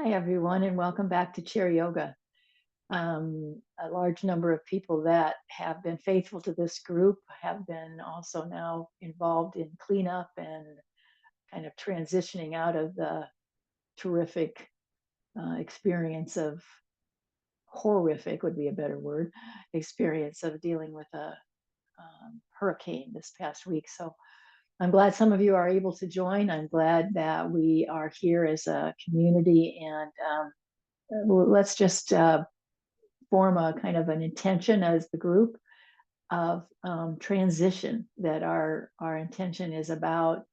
Hi, everyone, and welcome back to Chair Yoga. A large number of people that have been faithful to this group have been also now involved in cleanup and kind of transitioning out of the terrific experience of horrific would be a better word experience of dealing with a hurricane this past week. So I'm glad some of you are able to join. I'm glad that we are here as a community and let's just form a kind of an intention as the group of transition, that our intention is about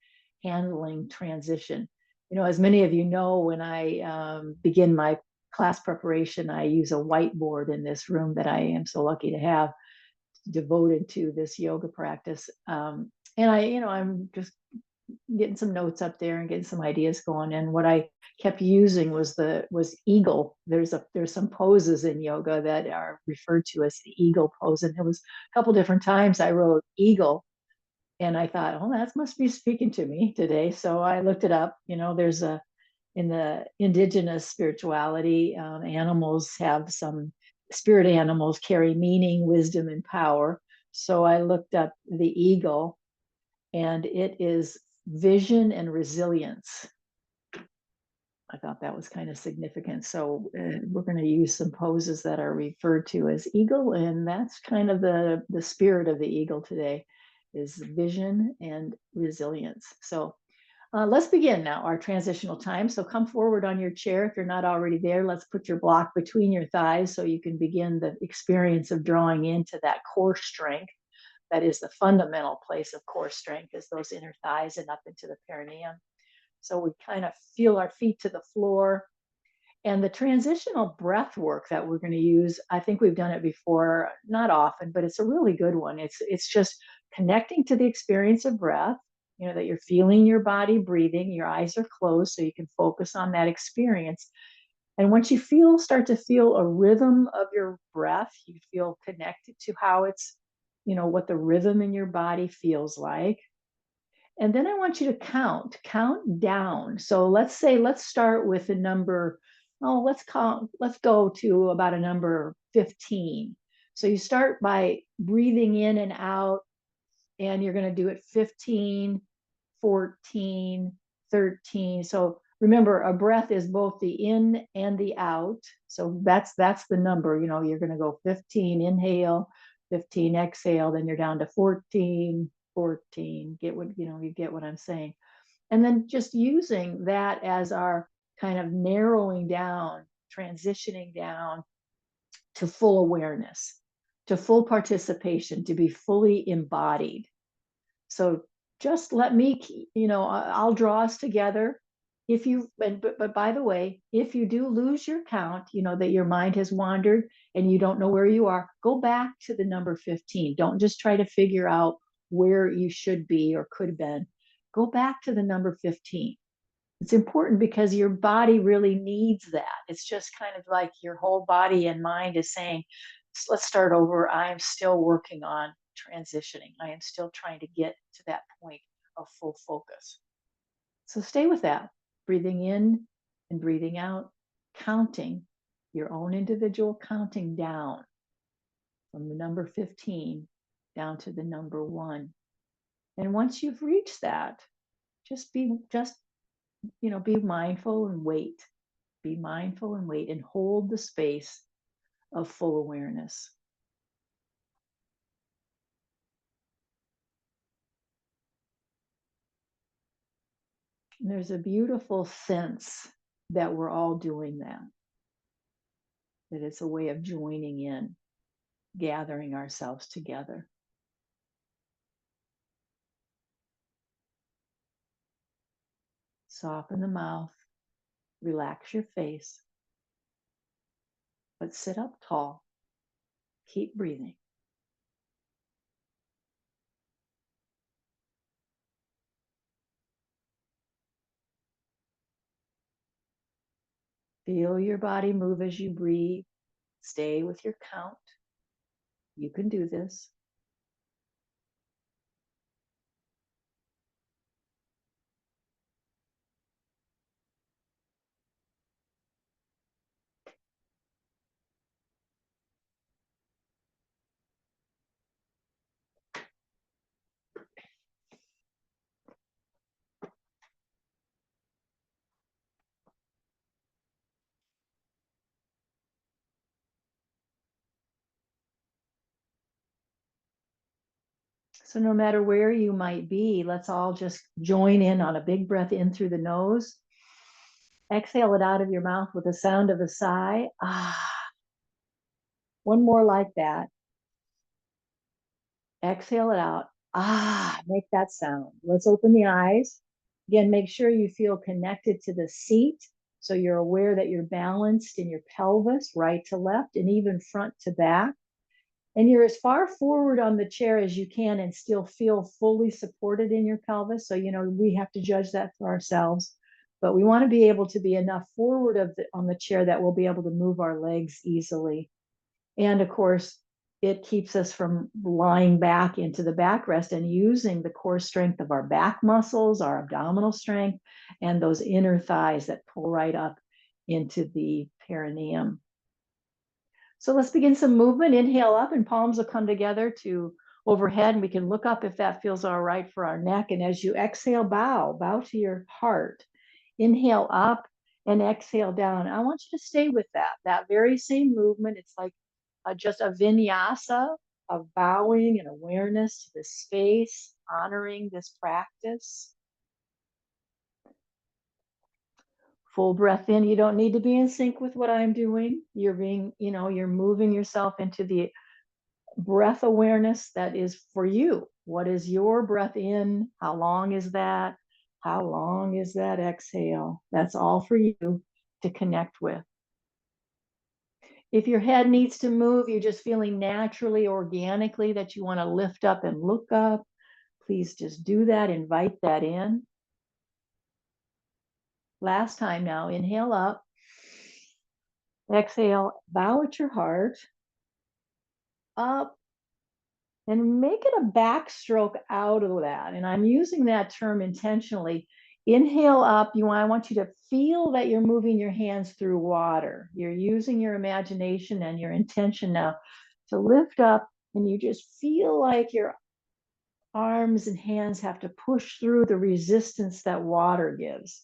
handling transition. As many of you know, when I begin my class preparation, I use a whiteboard in this room that I am so lucky to have devoted to this yoga practice. And I'm just getting some notes up there and getting some ideas going. And what I kept using was eagle. There's some poses in yoga that are referred to as the eagle pose. And there was a couple different times I wrote eagle, and I thought, oh, that must be speaking to me today. So I looked it up. There's a in the indigenous spirituality, animals have some spirit animals carry meaning, wisdom, and power. So I looked up the eagle, and it is vision and resilience. I thought that was kind of significant. So we're going to use some poses that are referred to as eagle, and that's kind of the spirit of the eagle today, is vision and resilience. So let's begin now our transitional time. So come forward on your chair if you're not already there. Let's put your block between your thighs so you can begin the experience of drawing into that core strength. That is the fundamental place of core strength, is those inner thighs and up into the perineum. So we kind of feel our feet to the floor. And the transitional breath work that we're going to use, I think we've done it before, not often, but it's a really good one. It's just connecting to the experience of breath, that you're feeling your body breathing, your eyes are closed so you can focus on that experience. And once you start to feel a rhythm of your breath, you feel connected to how it's, what the rhythm in your body feels like. And then I want you to count down. So let's start with the number, let's go to about a number 15. So you start by breathing in and out, and you're going to do it 15, 14, 13. So remember, a breath is both the in and the out. So that's the number. You're going to go 15 inhale, 15 exhale, then you're down to 14, 14. You get what I'm saying. And then just using that as our kind of narrowing down, transitioning down to full awareness, to full participation, to be fully embodied. So just let me, I'll draw us together. But by the way, if you do lose your count, that your mind has wandered and you don't know where you are, go back to the number 15. Don't just try to figure out where you should be or could have been. Go back to the number 15. It's important because your body really needs that. It's just kind of like your whole body and mind is saying, let's start over. I am still working on transitioning. I am still trying to get to that point of full focus. So stay with that, breathing in and breathing out, counting your own individual counting down from the number 15 down to the number 1. And once you've reached that, be mindful and wait. Be mindful and wait and hold the space of full awareness. And there's a beautiful sense that we're all doing that it's a way of joining in, gathering ourselves together. Soften the mouth, relax your face, but sit up tall. Keep breathing. Feel your body move as you breathe. Stay with your count. You can do this. So no matter where you might be, let's all just join in on a big breath in through the nose. Exhale it out of your mouth with the sound of a sigh. Ah, one more like that. Exhale it out. Ah, make that sound. Let's open the eyes. Again, make sure you feel connected to the seat. So you're aware that you're balanced in your pelvis, right to left, and even front to back. And you're as far forward on the chair as you can and still feel fully supported in your pelvis. So, we have to judge that for ourselves. But we want to be able to be enough forward on the chair that we'll be able to move our legs easily. And of course, it keeps us from lying back into the backrest and using the core strength of our back muscles, our abdominal strength, and those inner thighs that pull right up into the perineum. So let's begin some movement. Inhale up and palms will come together to overhead, and we can look up if that feels all right for our neck. And as you exhale, bow to your heart. Inhale up and exhale down. I want you to stay with that very same movement. It's like just a vinyasa of bowing and awareness to this space, honoring this practice. Full breath in. You don't need to be in sync with what I'm doing. You're moving yourself into the breath awareness that is for you. What is your breath in? How long is that? How long is that exhale? That's all for you to connect with. If your head needs to move, you're just feeling naturally, organically that you want to lift up and look up, please just do that. Invite that in. Last time now, inhale up. Exhale, bow at your heart. Up. And make it a backstroke out of that. And I'm using that term intentionally. Inhale up. I want you to feel that you're moving your hands through water. You're using your imagination and your intention now to lift up, and you just feel like your arms and hands have to push through the resistance that water gives.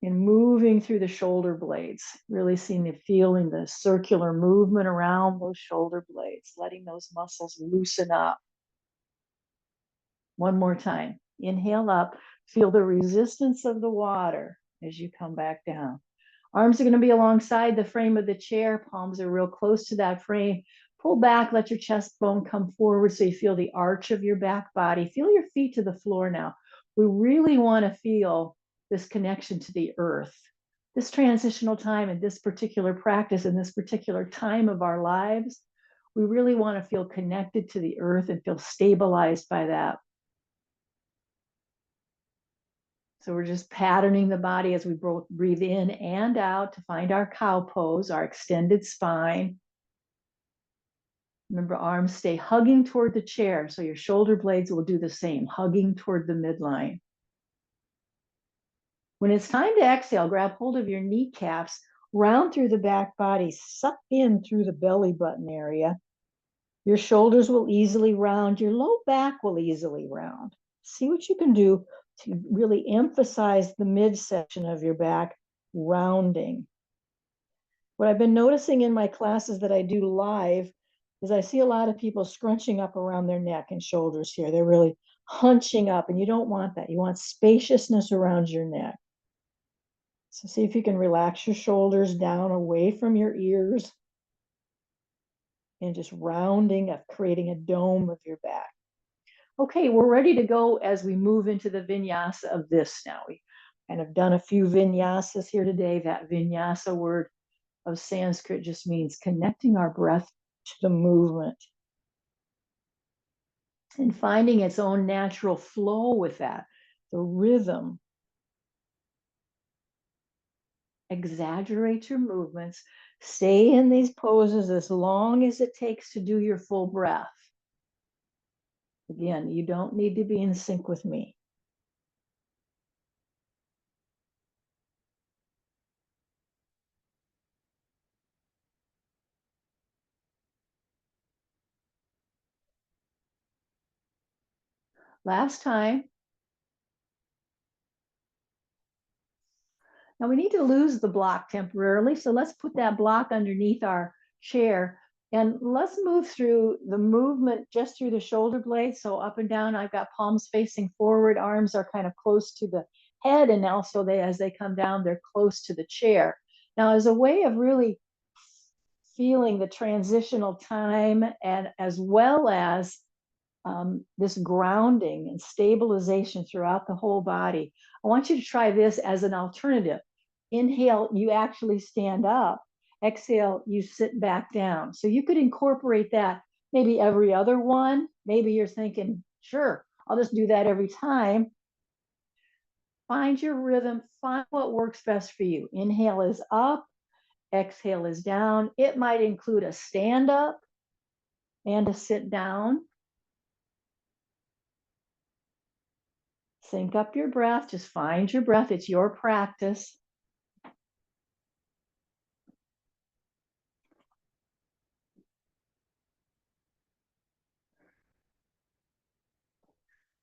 And moving through the shoulder blades, really feeling the circular movement around those shoulder blades, letting those muscles loosen up. One more time. Inhale up. Feel the resistance of the water as you come back down. Arms are going to be alongside the frame of the chair. Palms are real close to that frame. Pull back. Let your chest bone come forward so you feel the arch of your back body. Feel your feet to the floor now. We really want to feel this connection to the earth. This transitional time in this particular practice, in this particular time of our lives, we really want to feel connected to the earth and feel stabilized by that. So we're just patterning the body as we both breathe in and out to find our cow pose, our extended spine. Remember, arms stay hugging toward the chair, so your shoulder blades will do the same, hugging toward the midline. When it's time to exhale, grab hold of your kneecaps, round through the back body, suck in through the belly button area. Your shoulders will easily round, your low back will easily round. See what you can do to really emphasize the midsection of your back rounding. What I've been noticing in my classes that I do live is I see a lot of people scrunching up around their neck and shoulders here. They're really hunching up, and you don't want that. You want spaciousness around your neck. So see if you can relax your shoulders down away from your ears and just rounding up, creating a dome of your back. Okay, we're ready to go as we move into the vinyasa of this now. We kind of done a few vinyasas here today. That vinyasa word of Sanskrit just means connecting our breath to the movement and finding its own natural flow with that, the rhythm. Exaggerate your movements. Stay in these poses as long as it takes to do your full breath. Again, you don't need to be in sync with me. Last time. Now we need to lose the block temporarily. So let's put that block underneath our chair And let's move through the movement just through the shoulder blades. So up and down, I've got palms facing forward, arms are kind of close to the head, and also as they come down, they're close to the chair. Now, as a way of really feeling the transitional time, and as well as this grounding and stabilization throughout the whole body, I want you to try this as an alternative. Inhale, you actually stand up. Exhale, you sit back down. So you could incorporate that maybe every other one. Maybe you're thinking, sure, I'll just do that every time. Find your rhythm, find what works best for you. Inhale is up, exhale is down. It might include a stand up and a sit down. Sync up your breath. Just find your breath. It's your practice.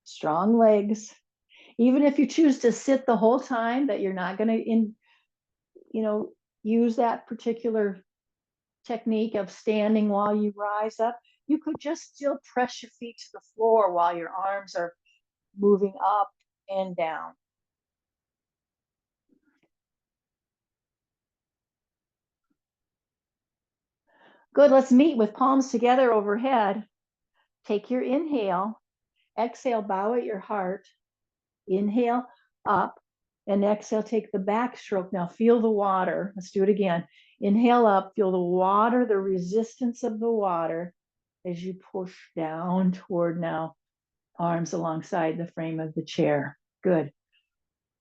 Strong legs. Even if you choose to sit the whole time, that you're not going to use that particular technique of standing while you rise up, you could just still press your feet to the floor while your arms are moving up and down. Good. Let's meet with palms together overhead. Take your inhale. Exhale, bow at your heart. Inhale, up. And exhale, take the backstroke. Now feel the water. Let's do it again. Inhale up, feel the water, the resistance of the water as you push down toward now arms alongside the frame of the chair. Good.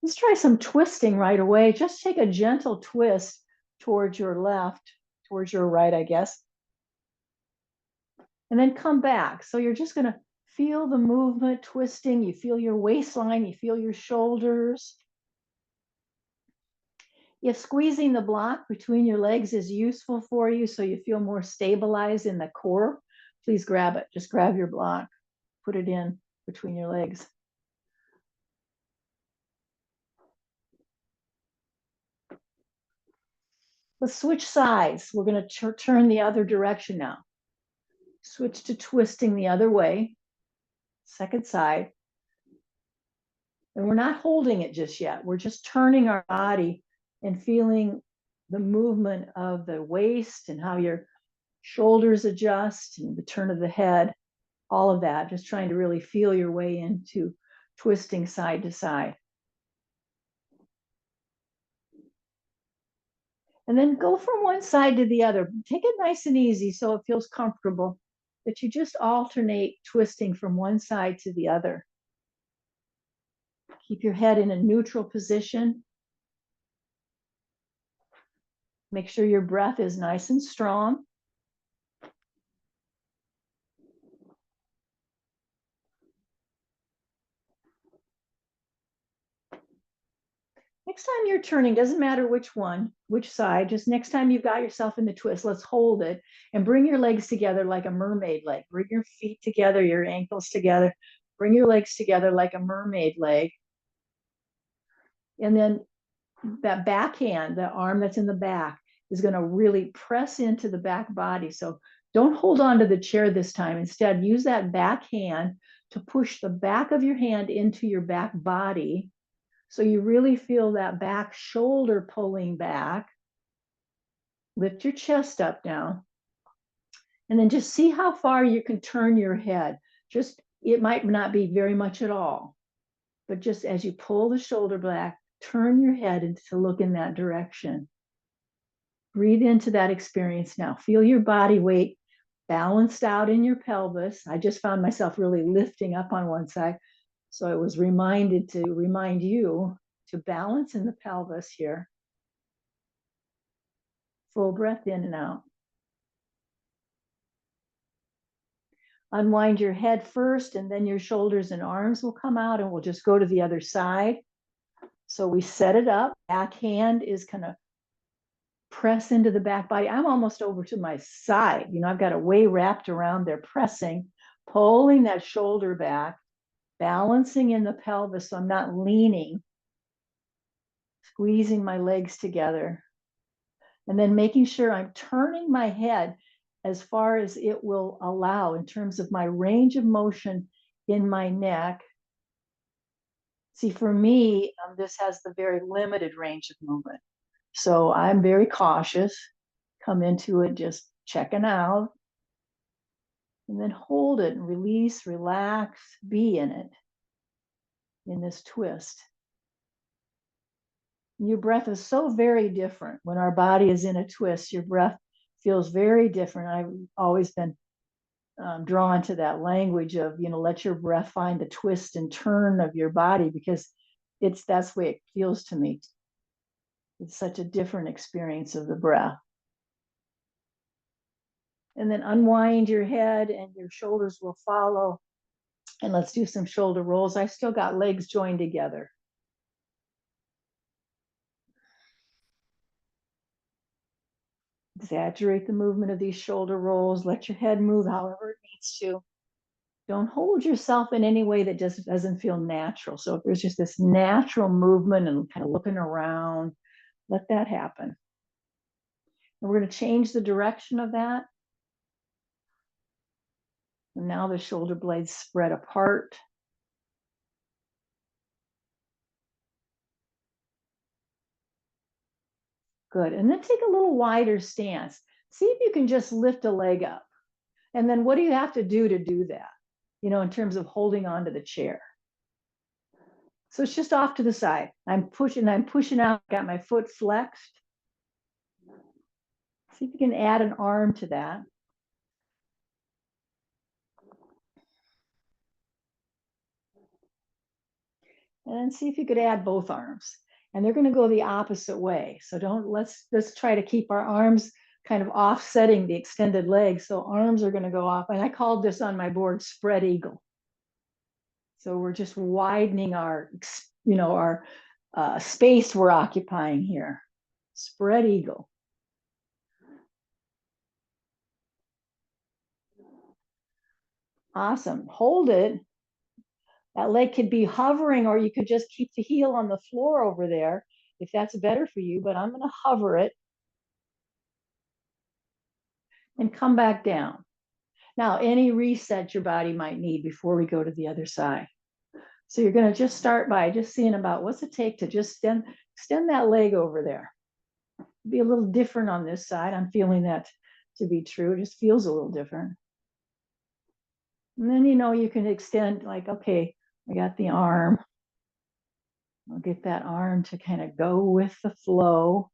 Let's try some twisting right away. Just take a gentle twist towards your left, towards your right, I guess. And then come back. So you're just going to feel the movement twisting. You feel your waistline, you feel your shoulders. If squeezing the block between your legs is useful for you, so you feel more stabilized in the core, please grab it. Just grab your block, put it in between your legs. Let's switch sides. We're going to turn the other direction now. Switch to twisting the other way. Second side. And we're not holding it just yet. We're just turning our body and feeling the movement of the waist and how your shoulders adjust and the turn of the head, all of that, just trying to really feel your way into twisting side to side. And then go from one side to the other. Take it nice and easy so it feels comfortable, that you just alternate twisting from one side to the other. Keep your head in a neutral position. Make sure your breath is nice and strong. Next time you're turning, doesn't matter which one, which side, just next time you've got yourself in the twist, let's hold it and bring your legs together like a mermaid leg. Bring your feet together, your ankles together. Bring your legs together like a mermaid leg. And then that backhand, the arm that's in the back, is going to really press into the back body. So don't hold on to the chair this time. Instead, use that back hand to push the back of your hand into your back body. So you really feel that back shoulder pulling back. Lift your chest up now. And then just see how far you can turn your head. It might not be very much at all, but just as you pull the shoulder back, turn your head to look in that direction. Breathe into that experience now. Feel your body weight balanced out in your pelvis. I just found myself really lifting up on one side. So I was reminded to remind you to balance in the pelvis here. Full breath in and out. Unwind your head first, and then your shoulders and arms will come out, and we'll just go to the other side. So we set it up. Back hand is kind of press into the back body. I'm almost over to my side. I've got a way wrapped around there, pressing, pulling that shoulder back, balancing in the pelvis so I'm not leaning, squeezing my legs together. And then making sure I'm turning my head as far as it will allow in terms of my range of motion in my neck. See, for me, this has the very limited range of movement. So I'm very cautious, come into it just checking out, and then hold it and release, relax, be in it, in this twist. Your breath is so very different. When our body is in a twist, your breath feels very different. I've always been drawn to that language of, let your breath find the twist and turn of your body, because that's the way it feels to me. It's such a different experience of the breath. And then unwind your head and your shoulders will follow. And let's do some shoulder rolls. I still got legs joined together. Exaggerate the movement of these shoulder rolls. Let your head move however it needs to. Don't hold yourself in any way that just doesn't feel natural. So if there's just this natural movement and kind of looking around, let that happen. And we're going to change the direction of that. And now the shoulder blades spread apart. Good. And then take a little wider stance. See if you can just lift a leg up. And then what do you have to do that? In terms of holding onto the chair. So it's just off to the side. I'm pushing out, got my foot flexed. See if you can add an arm to that. And then see if you could add both arms. And they're going to go the opposite way. So let's try to keep our arms kind of offsetting the extended legs. So arms are going to go off. And I called this on my board spread eagle. So we're just widening our space we're occupying here. Spread eagle. Awesome. Hold it. That leg could be hovering, or you could just keep the heel on the floor over there if that's better for you, but I'm going to hover it and come back down. Now, any reset your body might need before we go to the other side. So you're going to just start by just seeing about what's it take to just extend that leg over there. Be a little different on this side. I'm feeling that to be true. It just feels a little different. And then, you can extend like, okay, I got the arm. I'll get that arm to kind of go with the flow.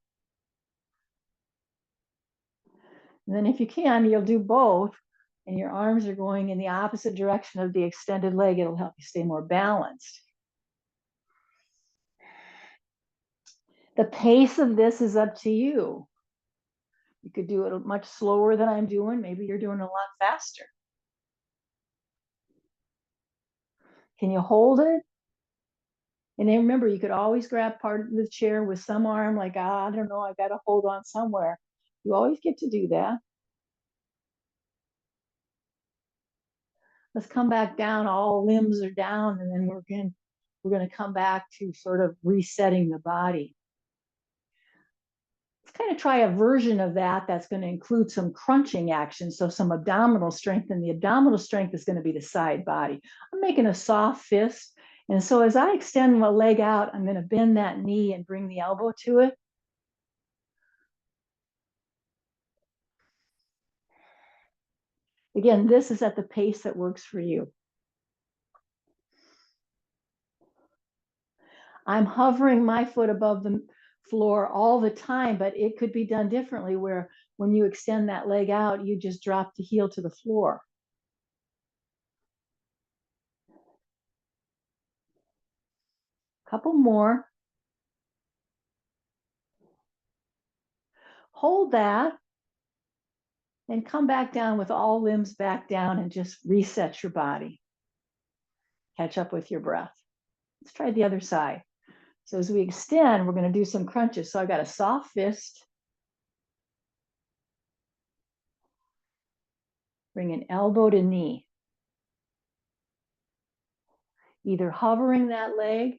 And then if you can, you'll do both. And your arms are going in the opposite direction of the extended leg. It'll help you stay more balanced. The pace of this is up to you. You could do it much slower than I'm doing. Maybe you're doing a lot faster. Can you hold it? And then remember, you could always grab part of the chair with some arm, like, I don't know, I got to hold on somewhere. You always get to do that. Let's come back down. All limbs are down, and then we're going to come back to sort of resetting the body. Let's kind of try a version of that that's going to include some crunching action, so some abdominal strength, and the abdominal strength is going to be the side body. I'm making a soft fist, and so as I extend my leg out, I'm going to bend that knee and bring the elbow to it. Again, this is at the pace that works for you. I'm hovering my foot above the floor all the time, but it could be done differently, where when you extend that leg out, you just drop the heel to the floor. Couple more. Hold that and come back down with all limbs back down and just reset your body. Catch up with your breath. Let's try the other side. So as we extend, we're going to do some crunches. So I've got a soft fist. Bring an elbow to knee. Either hovering that leg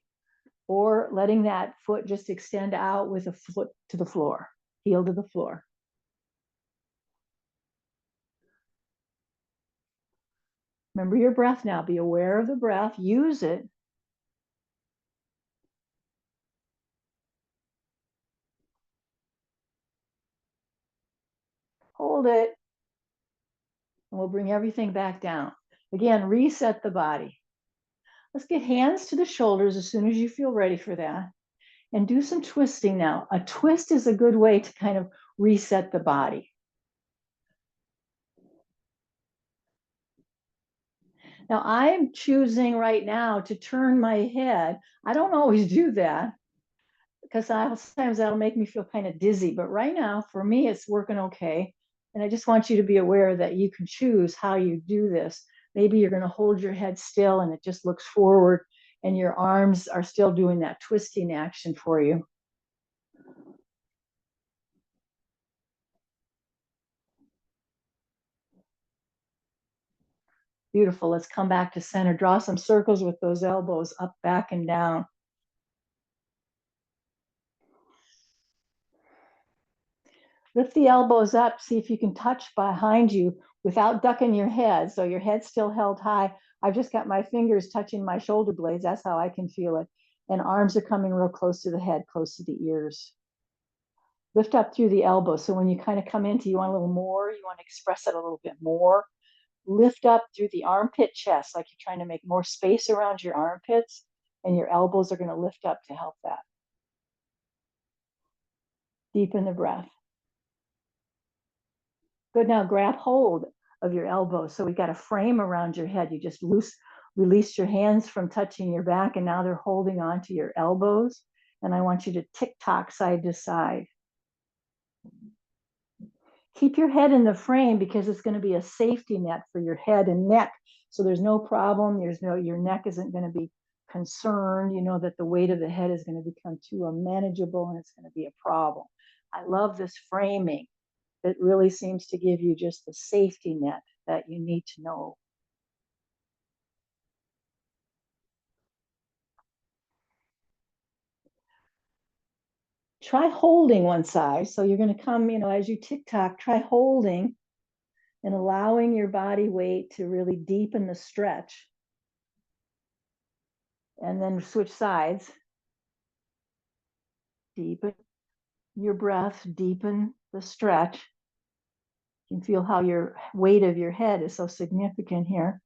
or letting that foot just extend out with a foot to the floor, heel to the floor. Remember your breath now. Be aware of the breath. Use it. Hold it. And we'll bring everything back down. Again, reset the body. Let's get hands to the shoulders as soon as you feel ready for that. And do some twisting now. A twist is a good way to kind of reset the body. Now I'm choosing right now to turn my head. I don't always do that because sometimes that'll make me feel kind of dizzy. But right now, for me, it's working okay. And I just want you to be aware that you can choose how you do this. Maybe you're going to hold your head still and it just looks forward, and your arms are still doing that twisting action for you. Beautiful. Let's come back to center. Draw some circles with those elbows up, back, and down. Lift the elbows up. See if you can touch behind you without ducking your head. So your head's still held high. I've just got my fingers touching my shoulder blades. That's how I can feel it. And arms are coming real close to the head, close to the ears. Lift up through the elbows. So when you kind of come into, you want a little more, you want to express it a little bit more. Lift up through the armpit chest, like you're trying to make more space around your armpits, and your elbows are going to lift up to help that. Deepen the breath. Good. Now grab hold of your elbows. So we got a frame around your head. You just release your hands from touching your back, and now they're holding on to your elbows. And I want you to tick-tock side to side. Keep your head in the frame because it's going to be a safety net for your head and neck. So there's no problem. Your neck isn't going to be concerned. You know that the weight of the head is going to become too unmanageable and it's going to be a problem. I love this framing. It really seems to give you just the safety net that you need to know. Try holding one side. So you're going to come, as you tick-tock, try holding and allowing your body weight to really deepen the stretch. And then switch sides. Deepen your breath, deepen the stretch. You can feel how your weight of your head is so significant here.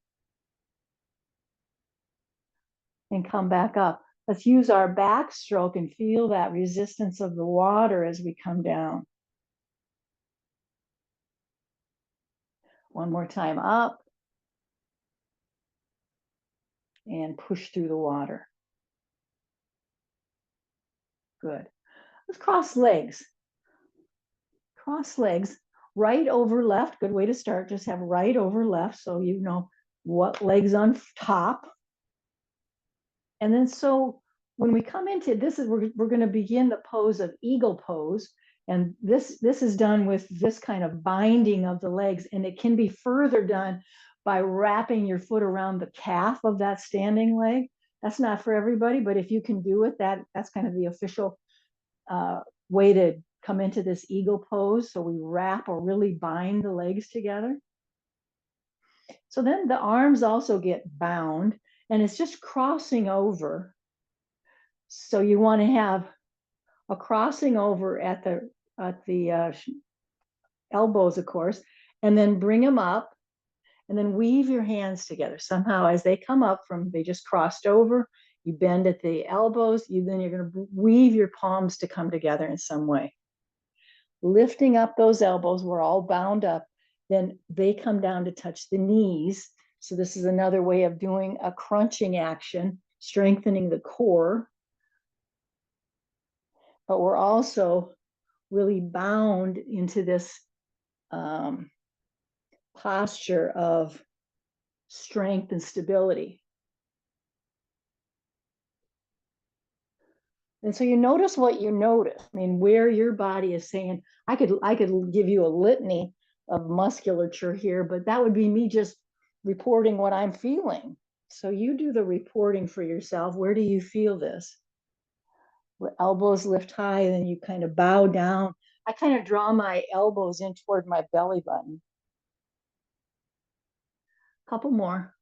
And come back up. Let's use our backstroke and feel that resistance of the water as we come down. One more time, up. And push through the water. Good. Let's cross legs. Cross legs, right over left. Good way to start. Just have right over left so you know what leg's on top. And then so when we come into this, we're going to begin the pose of eagle pose. And this is done with this kind of binding of the legs. And it can be further done by wrapping your foot around the calf of that standing leg. That's not for everybody, but if you can do it, that's kind of the official way to come into this eagle pose. So we wrap or really bind the legs together. So then the arms also get bound, and it's just crossing over. So you want to have a crossing over at the elbows, of course, and then bring them up, and then weave your hands together. Somehow as they come up they just crossed over, you bend at the elbows, then you're going to weave your palms to come together in some way. Lifting up those elbows, we're all bound up, then they come down to touch the knees. So this is another way of doing a crunching action, strengthening the core. But we're also really bound into this posture of strength and stability. And so you notice what you notice. I mean, where your body is saying, I could give you a litany of musculature here, but that would be me just reporting what I'm feeling. So you do the reporting for yourself. Where do you feel this? Elbows lift high, then you kind of bow down. I kind of draw my elbows in toward my belly button. Couple more.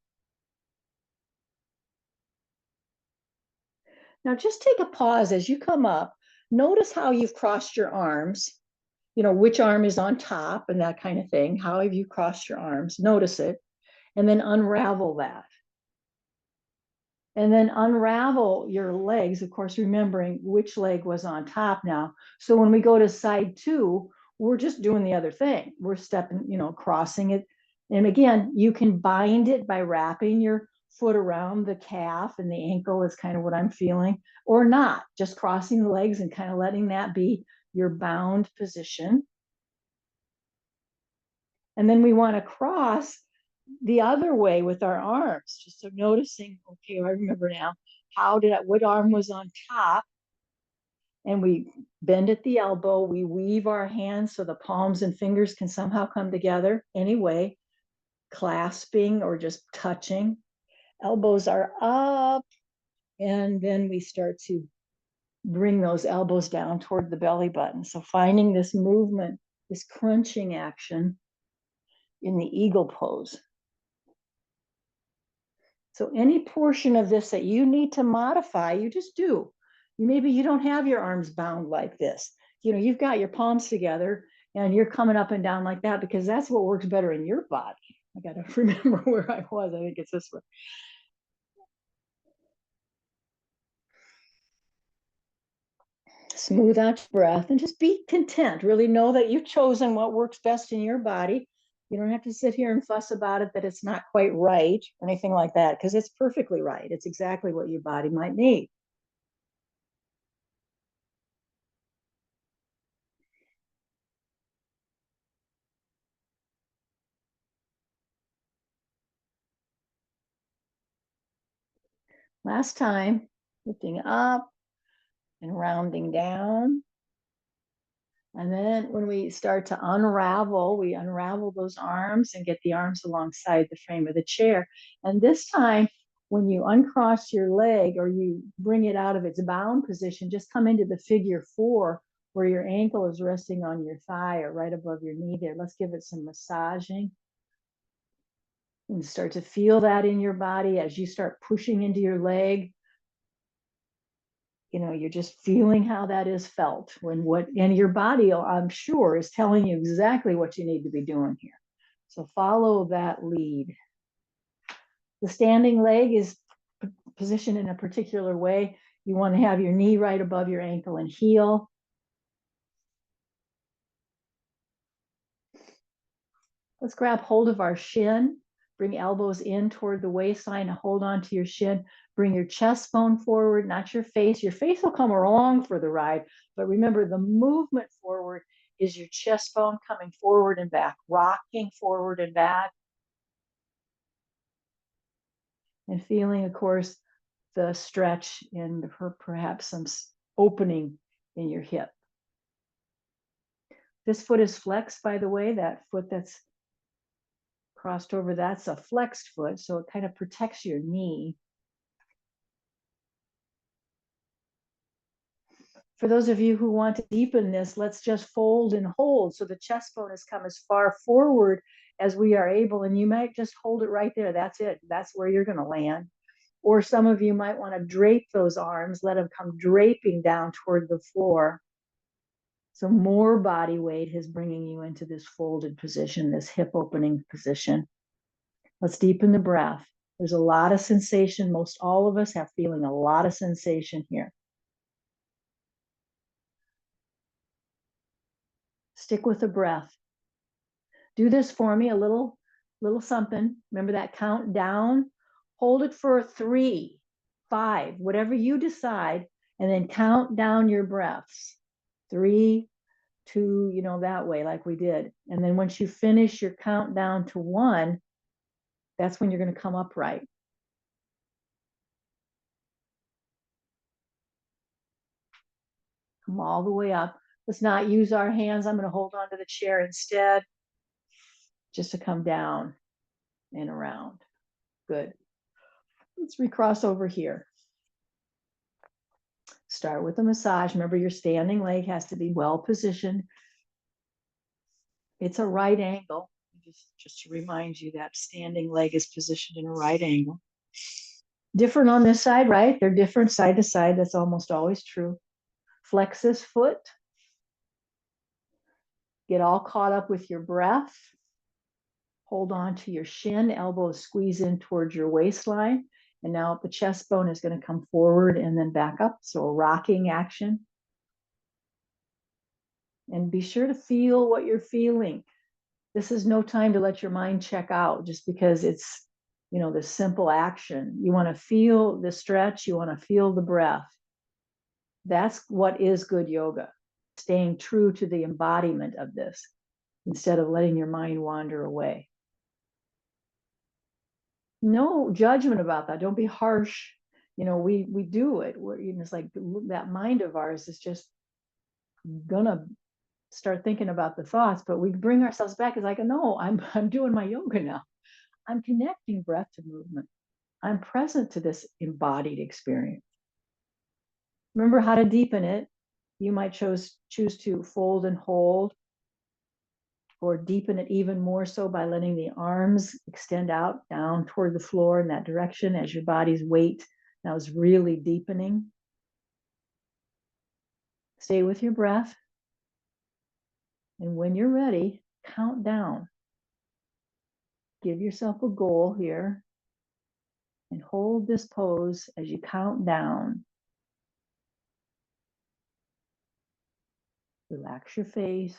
Now just take a pause as you come up. Notice how you've crossed your arms, which arm is on top and that kind of thing. How have you crossed your arms? Notice it, and then unravel that. And then unravel your legs, of course, remembering which leg was on top now. So when we go to side 2, we're just doing the other thing. We're stepping, crossing it. And again, you can bind it by wrapping your foot around the calf and the ankle is kind of what I'm feeling, or not, just crossing the legs and kind of letting that be your bound position. And then we want to cross the other way with our arms, just so noticing, okay, I remember now, what arm was on top, and we bend at the elbow, we weave our hands so the palms and fingers can somehow come together anyway, clasping or just touching. Elbows are up, and then we start to bring those elbows down toward the belly button. So finding this movement, this crunching action in the eagle pose. So any portion of this that you need to modify, you just do. Maybe you don't have your arms bound like this. You've got your palms together and you're coming up and down like that because that's what works better in your body. I got to remember where I was. I think it's this one. Smooth out your breath and just be content. Really know that you've chosen what works best in your body. You don't have to sit here and fuss about it that it's not quite right or anything like that, because it's perfectly right. It's exactly what your body might need. Last time, lifting up and rounding down. And then when we start to unravel, we unravel those arms and get the arms alongside the frame of the chair. And this time, when you uncross your leg or you bring it out of its bound position, just come into the figure 4 where your ankle is resting on your thigh or right above your knee there. Let's give it some massaging. And start to feel that in your body as you start pushing into your leg. You're just feeling how that is felt and your body, I'm sure, is telling you exactly what you need to be doing here. So follow that lead. The standing leg is positioned in a particular way. You want to have your knee right above your ankle and heel. Let's grab hold of our shin. Bring elbows in toward the waistline. Hold on to your shin. Bring your chest bone forward, not your face. Your face will come along for the ride, but remember the movement forward is your chest bone coming forward and back, rocking forward and back. And feeling, of course, the stretch and perhaps some opening in your hip. This foot is flexed, by the way. That foot that's crossed over, that's a flexed foot, so it kind of protects your knee. For those of you who want to deepen this, let's just fold and hold so the chest bone has come as far forward as we are able, and you might just hold it right there. That's it. That's where you're going to land. Or some of you might want to drape those arms, let them come draping down toward the floor. So more body weight is bringing you into this folded position, this hip opening position. Let's deepen the breath. There's a lot of sensation. Most all of us have feeling a lot of sensation here. Stick with the breath. Do this for me, a little something. Remember that count down? Hold it for 3, 5, whatever you decide, and then count down your breaths. 3, 2, that way, like we did. And then once you finish your countdown to 1, that's when you're going to come upright. Come all the way up. Let's not use our hands. I'm going to hold on to the chair instead, just to come down and around. Good. Let's recross over here. Start with a massage. Remember, your standing leg has to be well positioned. It's a right angle. Just to remind you that standing leg is positioned in a right angle. Different on this side, right? They're different side to side. That's almost always true. Flex this foot. Get all caught up with your breath. Hold on to your shin, elbows squeeze in towards your waistline. And now the chest bone is going to come forward and then back up. So a rocking action. And be sure to feel what you're feeling. This is no time to let your mind check out just because it's, this simple action. You want to feel the stretch. You want to feel the breath. That's what is good yoga. Staying true to the embodiment of this instead of letting your mind wander away. No judgment about that. Don't be harsh. We do it. It's like that mind of ours is just gonna start thinking about the thoughts, but we bring ourselves back. It's like, no, I'm doing my yoga now. I'm connecting breath to movement. I'm present to this embodied experience. Remember how to deepen it. You might choose to fold and hold, or deepen it even more so by letting the arms extend out down toward the floor in that direction as your body's weight now is really deepening. Stay with your breath. And when you're ready, count down. Give yourself a goal here and hold this pose as you count down. Relax your face.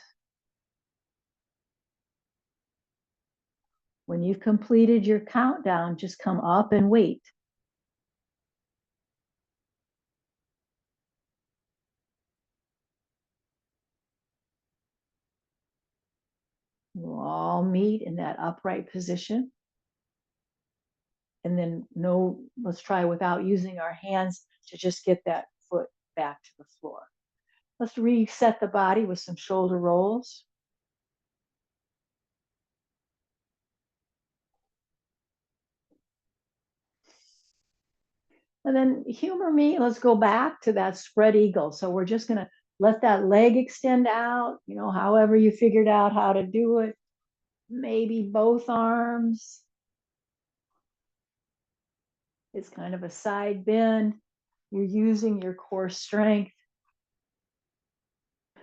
When you've completed your countdown, just come up and wait. We'll all meet in that upright position. And then let's try without using our hands to just get that foot back to the floor. Let's reset the body with some shoulder rolls. And then humor me, let's go back to that spread eagle. So we're just gonna let that leg extend out, however you figured out how to do it. Maybe both arms. It's kind of a side bend. You're using your core strength.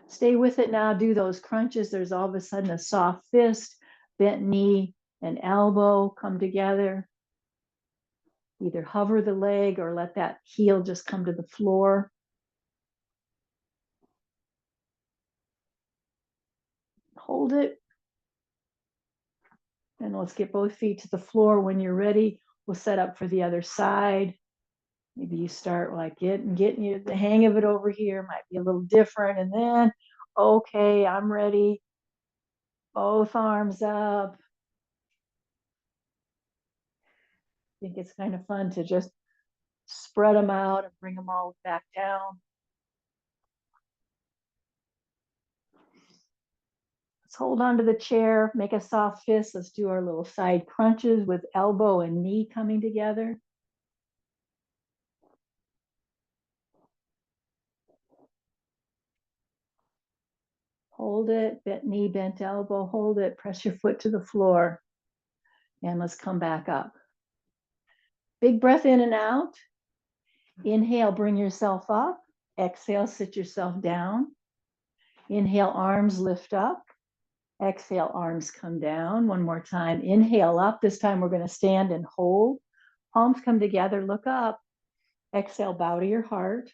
Stay with it now. Do those crunches. There's all of a sudden a soft fist, bent knee, and elbow come together. Either hover the leg or let that heel just come to the floor. Hold it. And let's get both feet to the floor. When you're ready, we'll set up for the other side. Maybe you start like getting you the hang of it over here. Might be a little different. And then, okay, I'm ready. Both arms up. I think it's kind of fun to just spread them out and bring them all back down. Let's hold on to the chair, make a soft fist. Let's do our little side crunches with elbow and knee coming together. Hold it, bent knee, bent elbow, hold it, press your foot to the floor. And let's come back up. Big breath in and out. Inhale, bring yourself up. Exhale, sit yourself down. Inhale, arms lift up. Exhale, arms come down. One more time. Inhale up. This time we're going to stand and hold. Palms come together, look up. Exhale, bow to your heart.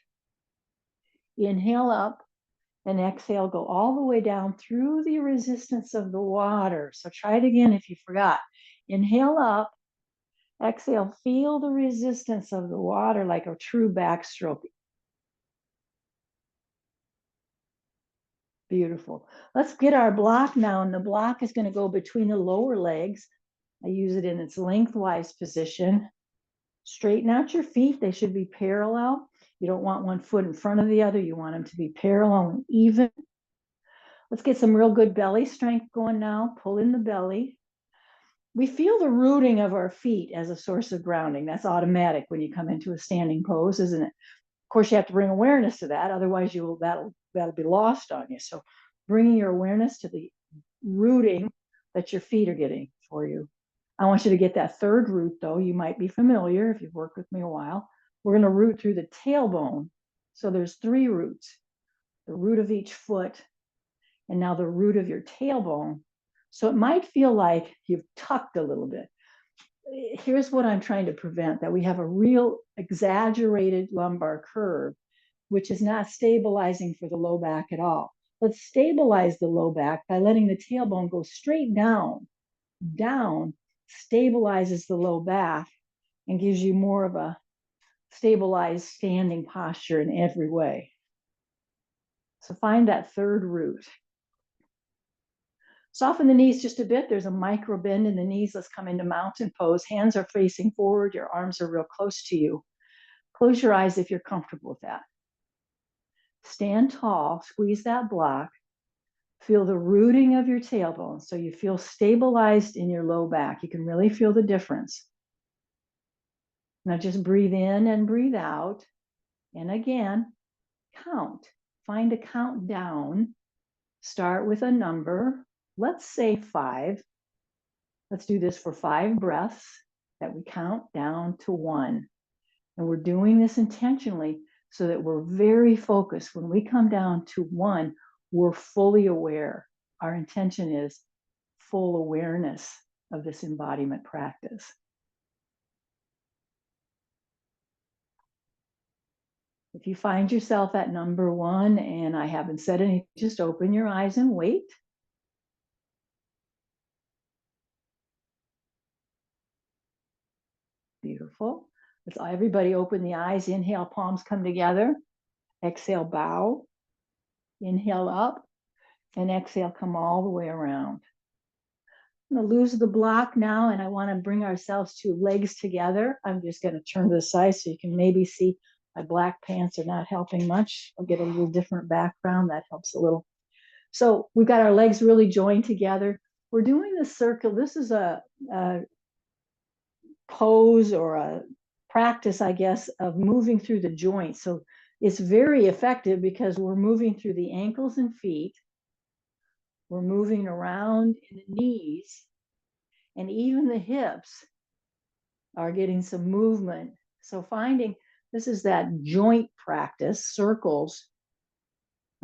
Inhale up. And exhale, go all the way down through the resistance of the water. So try it again if you forgot. Inhale up. Exhale, feel the resistance of the water like a true backstroke. Beautiful. Let's get our block now. And the block is going to go between the lower legs. I use it in its lengthwise position. Straighten out your feet. They should be parallel. You don't want one foot in front of the other. You want them to be parallel and even. Let's get some real good belly strength going now. Pull in the belly. We feel the rooting of our feet as a source of grounding. That's automatic when you come into a standing pose, isn't it? Of course, you have to bring awareness to that. Otherwise, that'll be lost on you. So bringing your awareness to the rooting that your feet are getting for you. I want you to get that third root, though. You might be familiar if you've worked with me a while. We're going to root through the tailbone. So there's 3 roots, the root of each foot, and now the root of your tailbone. So it might feel like you've tucked a little bit. Here's what I'm trying to prevent, that we have a real exaggerated lumbar curve, which is not stabilizing for the low back at all. Let's stabilize the low back by letting the tailbone go straight down. Down stabilizes the low back and gives you more of a stabilized standing posture in every way. So find that third root. Soften the knees just a bit. There's a micro bend in the knees. Let's come into mountain pose. Hands are facing forward. Your arms are real close to you. Close your eyes if you're comfortable with that. Stand tall. Squeeze that block. Feel the rooting of your tailbone. So you feel stabilized in your low back. You can really feel the difference. Now just breathe in and breathe out. And again, count. Find a count down. Start with a number. Let's say 5. Let's do this for 5 breaths that we count down to 1. And we're doing this intentionally so that we're very focused. When we come down to 1, we're fully aware. Our intention is full awareness of this embodiment practice. If you find yourself at number 1 and I haven't said anything, just open your eyes and wait. Beautiful. Let's everybody open the eyes. Inhale, palms come together. Exhale, bow. Inhale up and exhale, come all the way around. I'm going to lose the block now, and I want to bring ourselves to legs together. I'm just going to turn to the side so you can maybe see my black pants are not helping much. I'll get a little different background. That helps a little. So we've got our legs really joined together. We're doing the circle. This is a pose or a practice, I guess, of moving through the joints. So it's very effective because we're moving through the ankles and feet. We're moving around in the knees, and even the hips are getting some movement. So finding, this is that joint practice, circles.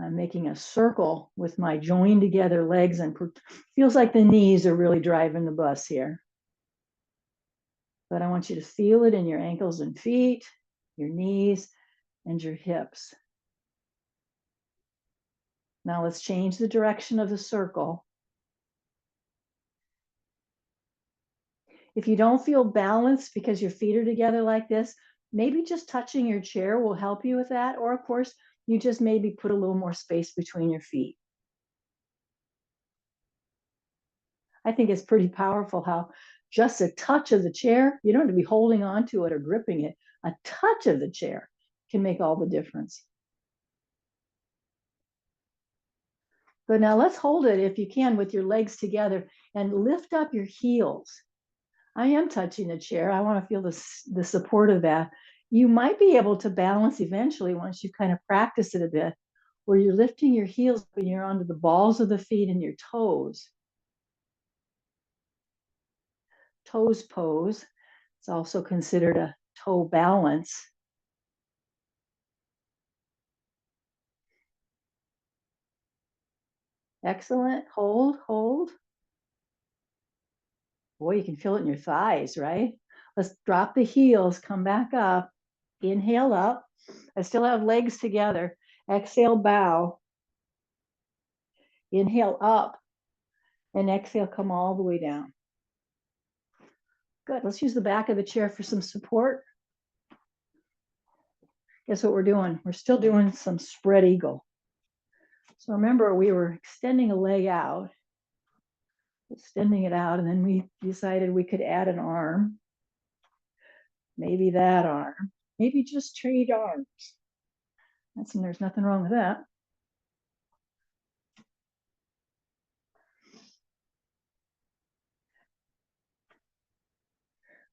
I'm making a circle with my joined together legs, and feels like the knees are really driving the bus here. But I want you to feel it in your ankles and feet, your knees, and your hips. Now let's change the direction of the circle. If you don't feel balanced because your feet are together like this, maybe just touching your chair will help you with that. Or of course, you just maybe put a little more space between your feet. I think it's pretty powerful how just a touch of the chair, you don't have to be holding on to it or gripping it. A touch of the chair can make all the difference. But now let's hold it, if you can, with your legs together and lift up your heels. I am touching the chair. I want to feel the support of that. You might be able to balance eventually once you kind of practice it a bit, where you're lifting your heels and you're onto the balls of the feet and your toes. Toes pose. It's also considered a toe balance. Excellent. Hold, hold. Boy, you can feel it in your thighs, right? Let's drop the heels, come back up, inhale up. I still have legs together. Exhale, bow. Inhale up, and exhale, come all the way down. Good. Let's use the back of the chair for some support. Guess what we're doing? We're still doing some spread eagle. So remember, we were extending a leg out, extending it out, and then we decided we could add an arm. Maybe that arm. Maybe just trade arms. There's nothing wrong with that.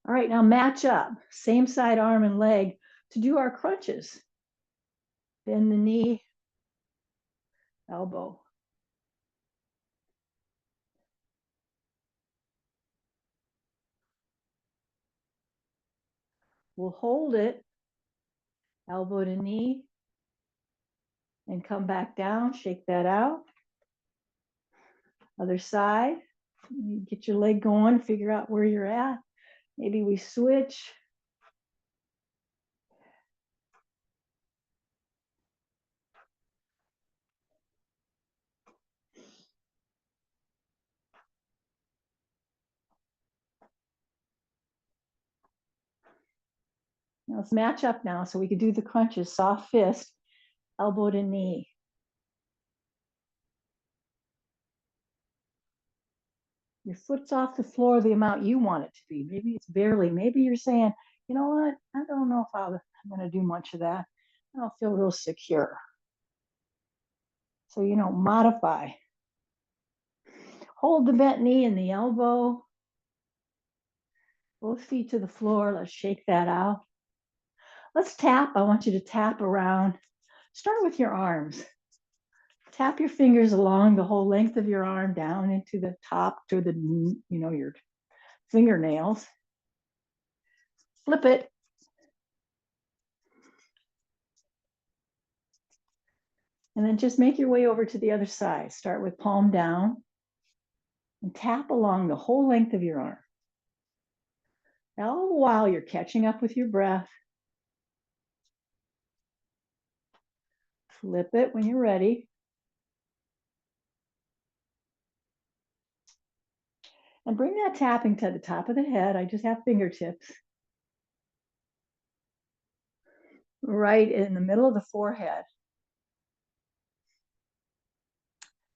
All right, now match up. Same side arm and leg to do our crunches. Bend the knee, elbow. We'll hold it, elbow to knee, and come back down, shake that out. Other side, get your leg going, figure out where you're at. Maybe we switch. Now let's match up now so we can do the crunches. Soft fist, elbow to knee. Your foot's off the floor the amount you want it to be. Maybe it's barely. Maybe you're saying, you know what? I don't know if I'm going to do much of that. I don't feel real secure. So, modify. Hold the bent knee and the elbow. Both feet to the floor. Let's shake that out. Let's tap. I want you to tap around. Start with your arms. Tap your fingers along the whole length of your arm down into the top to the, your fingernails. Flip it. And then just make your way over to the other side. Start with palm down and tap along the whole length of your arm. Now, all the while you're catching up with your breath. Flip it when you're ready. And bring that tapping to the top of the head. I just have fingertips. Right in the middle of the forehead.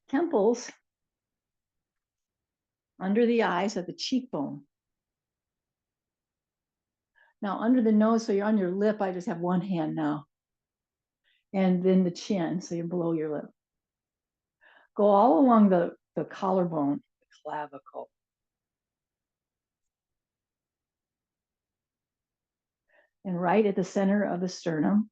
Temples. Under the eyes at the cheekbone. Now under the nose, so you're on your lip, I just have one hand now. And then the chin, so you're below your lip. Go all along the collarbone, the clavicle. And right at the center of the sternum.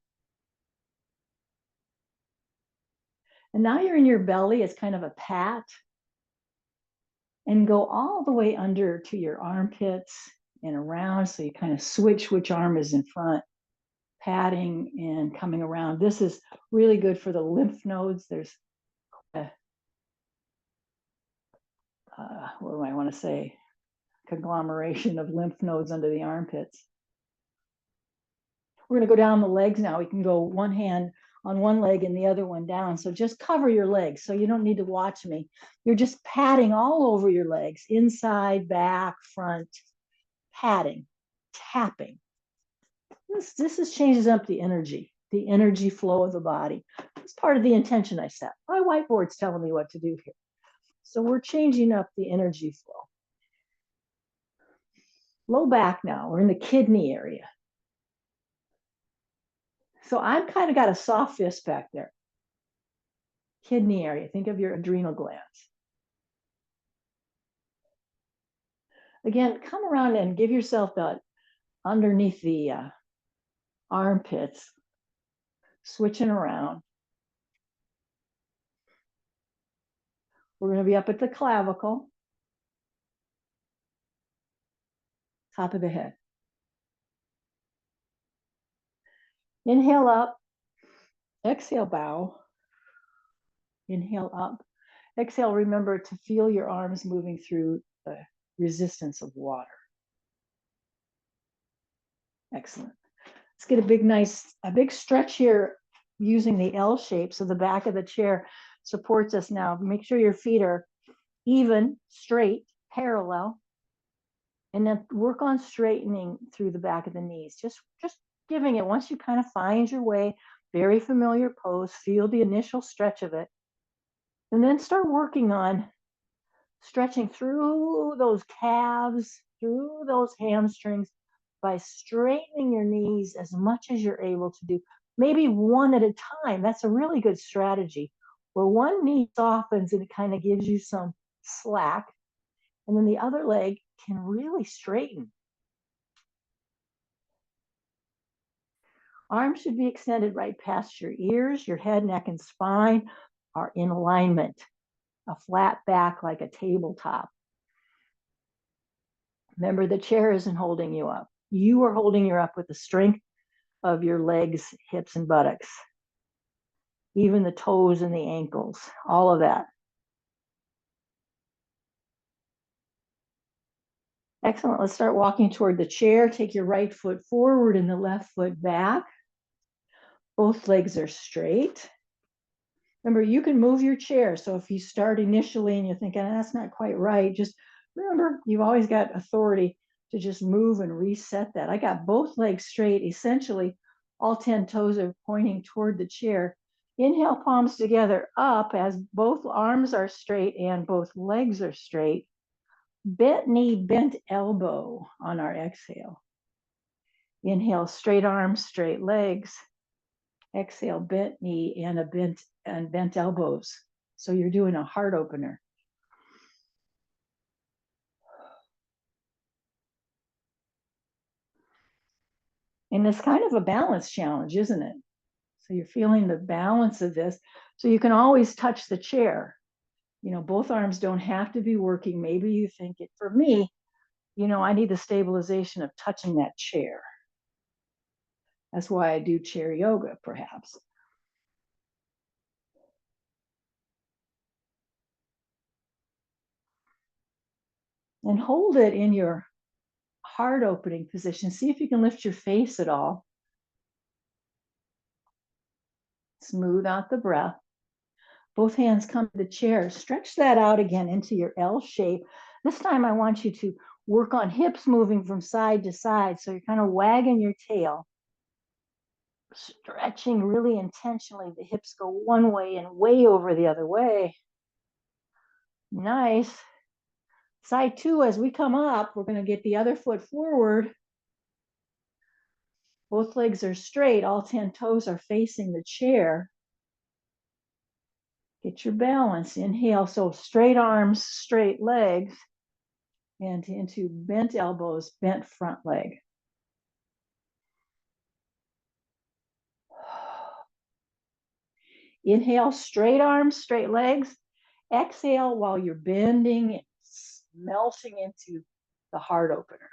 And now you're in your belly, it's kind of a pat. And go all the way under to your armpits and around, so you kind of switch which arm is in front, patting and coming around. This is really good for the lymph nodes. There's what do I want to say? Conglomeration of lymph nodes under the armpits. We're going to go down the legs now. We can go one hand on one leg and the other one down. So just cover your legs. So you don't need to watch me. You're just patting all over your legs, inside, back, front, patting, tapping. This changes up the energy flow of the body. It's part of the intention I set. My whiteboard's telling me what to do here. So we're changing up the energy flow. Low back now, we're in the kidney area. So I've kind of got a soft fist back there. Kidney area, think of your adrenal glands. Again, come around and give yourself that underneath the armpits, switching around. We're going to be up at the clavicle, top of the head. Inhale up, exhale, bow. Inhale up, exhale, remember to feel your arms moving through the resistance of water. Excellent. Let's get a big stretch here using the L shape. So the back of the chair supports us now. Make sure your feet are even, straight, parallel. And then work on straightening through the back of the knees. Just giving it, once you kind of find your way, very familiar pose, feel the initial stretch of it. And then start working on stretching through those calves, through those hamstrings by straightening your knees as much as you're able to do. Maybe one at a time. That's a really good strategy, where one knee softens and it kind of gives you some slack. And then the other leg can really straighten. Arms should be extended right past your ears. Your head, neck, and spine are in alignment. A flat back like a tabletop. Remember, the chair isn't holding you up. You are holding her up with the strength of your legs, hips, and buttocks, even the toes and the ankles, all of that. Excellent. Let's start walking toward the chair. Take your right foot forward and the left foot back. Both legs are straight. Remember, you can move your chair. So if you start initially and you're thinking, that's not quite right, just remember, you've always got authority to just move and reset that. I got both legs straight. Essentially, all 10 toes are pointing toward the chair. Inhale, palms together up as both arms are straight and both legs are straight. Bent knee, bent elbow on our exhale. Inhale, straight arms, straight legs. Exhale, bent knee and bent elbows. So you're doing a heart opener. And it's kind of a balance challenge, isn't it? So you're feeling the balance of this. So you can always touch the chair. You know, both arms don't have to be working. Maybe you think it, for me, you know, I need the stabilization of touching that chair. That's why I do chair yoga, perhaps. And hold it in your heart opening position. See if you can lift your face at all. Smooth out the breath. Both hands come to the chair. Stretch that out again into your L shape. This time I want you to work on hips moving from side to side. So you're kind of wagging your tail, stretching really intentionally. The hips go one way and way over the other way. Nice. Side two, as we come up, we're going to get the other foot forward. Both legs are straight. All 10 toes are facing the chair. Get your balance. Inhale, so straight arms, straight legs, and into bent elbows, bent front leg. Inhale, straight arms, straight legs. Exhale while you're bending and melting into the heart opener.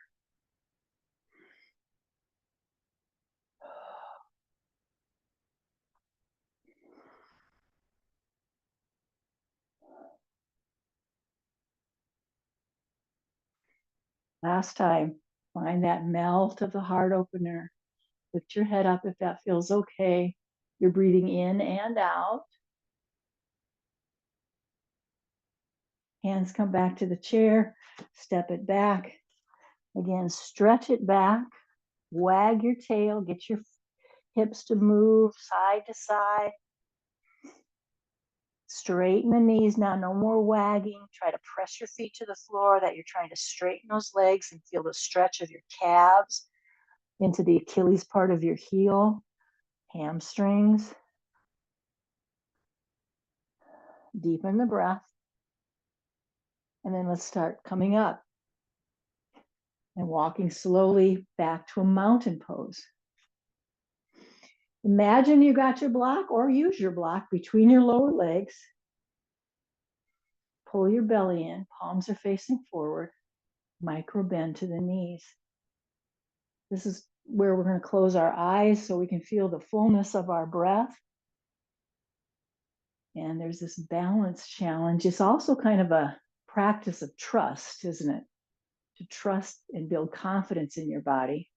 Last time, find that melt of the heart opener. Lift your head up if that feels okay. You're breathing in and out. Hands come back to the chair. Step it back. Again, stretch it back. Wag your tail. Get your hips to move side to side. Straighten the knees now, no more wagging. Try to press your feet to the floor, that you're trying to straighten those legs and feel the stretch of your calves into the Achilles part of your heel, hamstrings. Deepen the breath. And then let's start coming up and walking slowly back to a mountain pose. Imagine you got your block, or use your block between your lower legs. Pull your belly in, palms are facing forward, micro bend to the knees. This is where we're going to close our eyes so we can feel the fullness of our breath. And there's this balance challenge. It's also kind of a practice of trust, isn't it? To trust and build confidence in your body.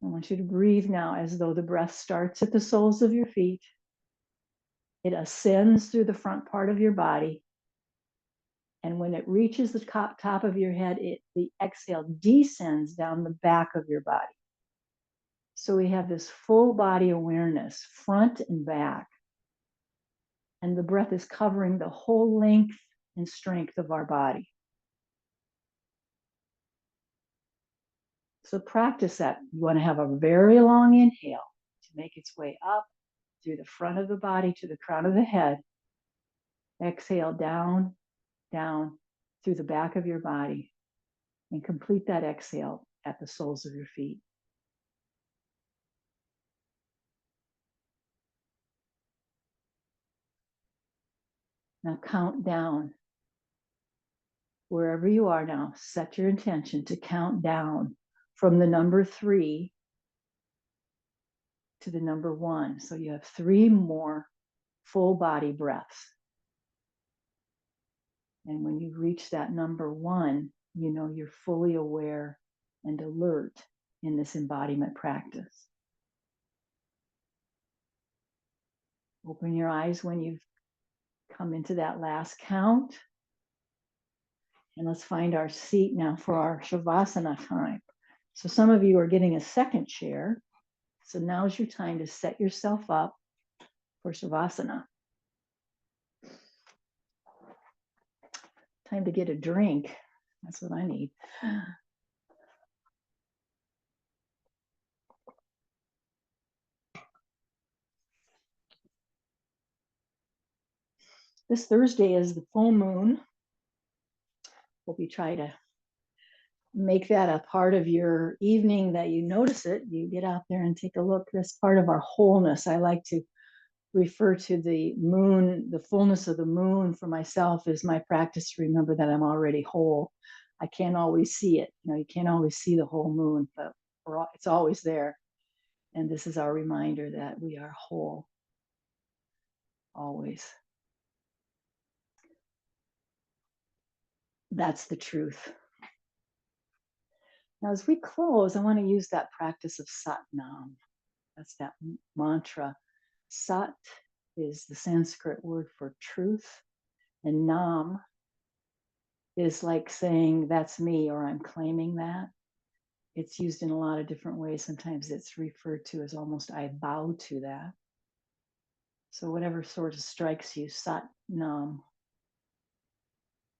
I want you to breathe now as though the breath starts at the soles of your feet. It ascends through the front part of your body. And when it reaches the top of your head, the exhale descends down the back of your body. So we have this full body awareness, front and back. And the breath is covering the whole length and strength of our body. So practice that. You want to have a very long inhale to make its way up through the front of the body to the crown of the head. Exhale down, down through the back of your body, and complete that exhale at the soles of your feet. Now count down. Wherever you are now, set your intention to count down from the number 3 to the number 1. So you have 3 more full body breaths. And when you reach that number 1, you know you're fully aware and alert in this embodiment practice. Open your eyes when you've come into that last count. And let's find our seat now for our Shavasana time. So some of you are getting a second chair. So now's your time to set yourself up for Shavasana. Time to get a drink. That's what I need. This Thursday is the full moon. Hope you try to make that a part of your evening, that you notice it. You get out there and take a look. That's part of our wholeness. I like to refer to the moon, the fullness of the moon for myself is my practice to remember that I'm already whole. I can't always see it. You can't always see the whole moon, but it's always there. And this is our reminder that we are whole always. That's the truth. Now, as we close, I want to use that practice of Sat Nam. That's that mantra. Sat is the Sanskrit word for truth, and Nam is like saying, that's me, or I'm claiming that. It's used in a lot of different ways. Sometimes it's referred to as almost, I bow to that. So whatever sort of strikes you, Sat Nam.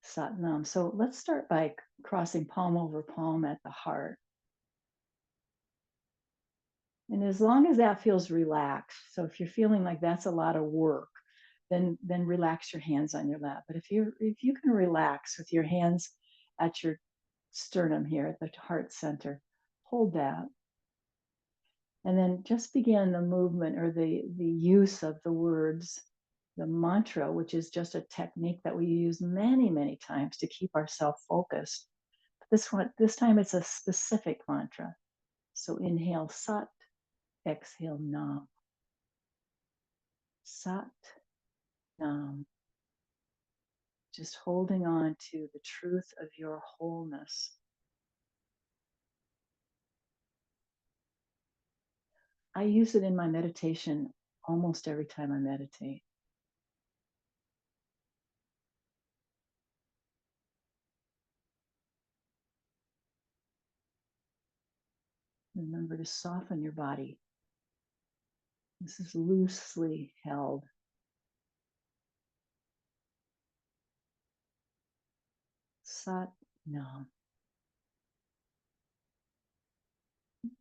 Sat Nam. So let's start by crossing palm over palm at the heart. And as long as that feels relaxed, so if you're feeling like that's a lot of work, then relax your hands on your lap. But if you can relax with your hands at your sternum here at the heart center, hold that. And then just begin the movement or the use of the words, the mantra, which is just a technique that we use many, many times to keep ourselves focused. This time it's a specific mantra. So inhale Sat, exhale Nam. Sat, Nam. Just holding on to the truth of your wholeness. I use it in my meditation almost every time I meditate. Remember to soften your body. This is loosely held. Sat Nam.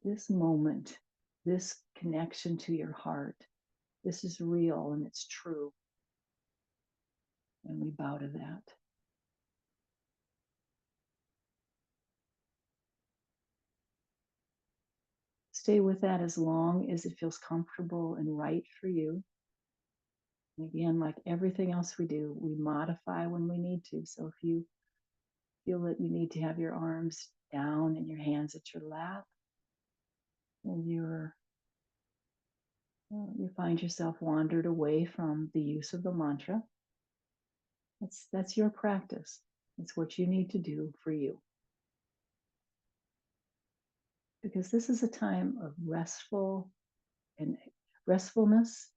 This moment, this connection to your heart, this is real and it's true. And we bow to that. Stay with that as long as it feels comfortable and right for you. And again, like everything else we do, we modify when we need to. So if you feel that you need to have your arms down and your hands at your lap, and you find yourself wandered away from the use of the mantra, that's your practice. It's what you need to do for you. Because this is a time of restfulness,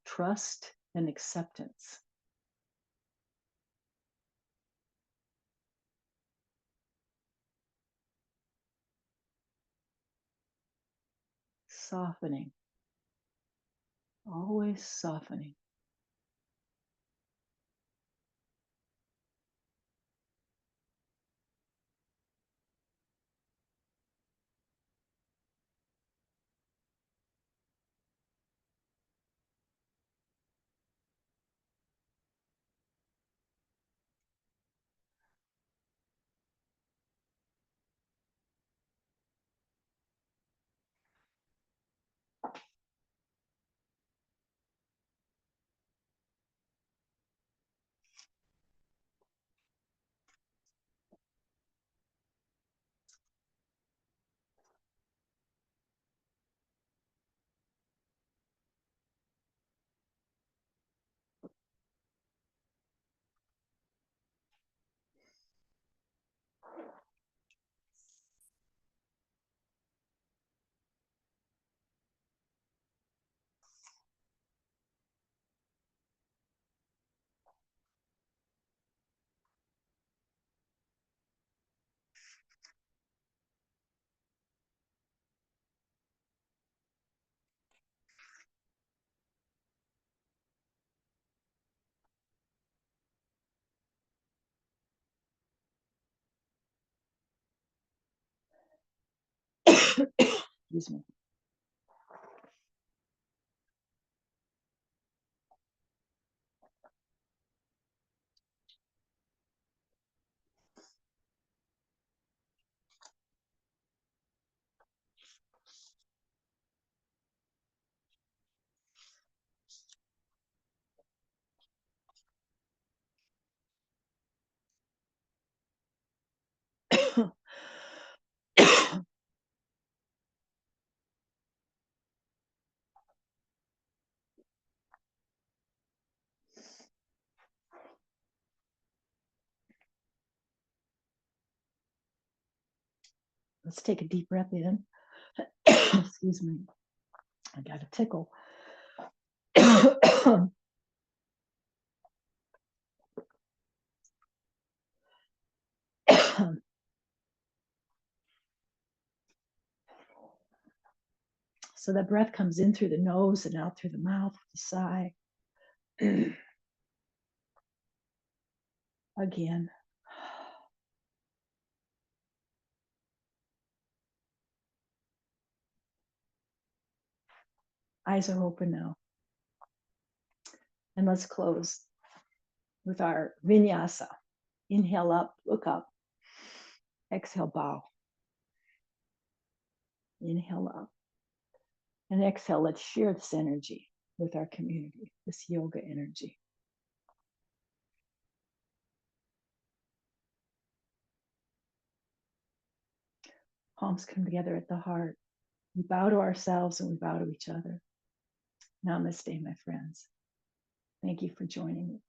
trust, and acceptance. Softening, always softening. Excuse me. Let's take a deep breath in. Excuse me. I got a tickle. So that breath comes in through the nose and out through the mouth with a sigh. Again. Eyes are open now. And let's close with our vinyasa. Inhale up, look up. Exhale, bow. Inhale up. And exhale, let's share this energy with our community, this yoga energy. Palms come together at the heart. We bow to ourselves and we bow to each other. Namaste, my friends. Thank you for joining me.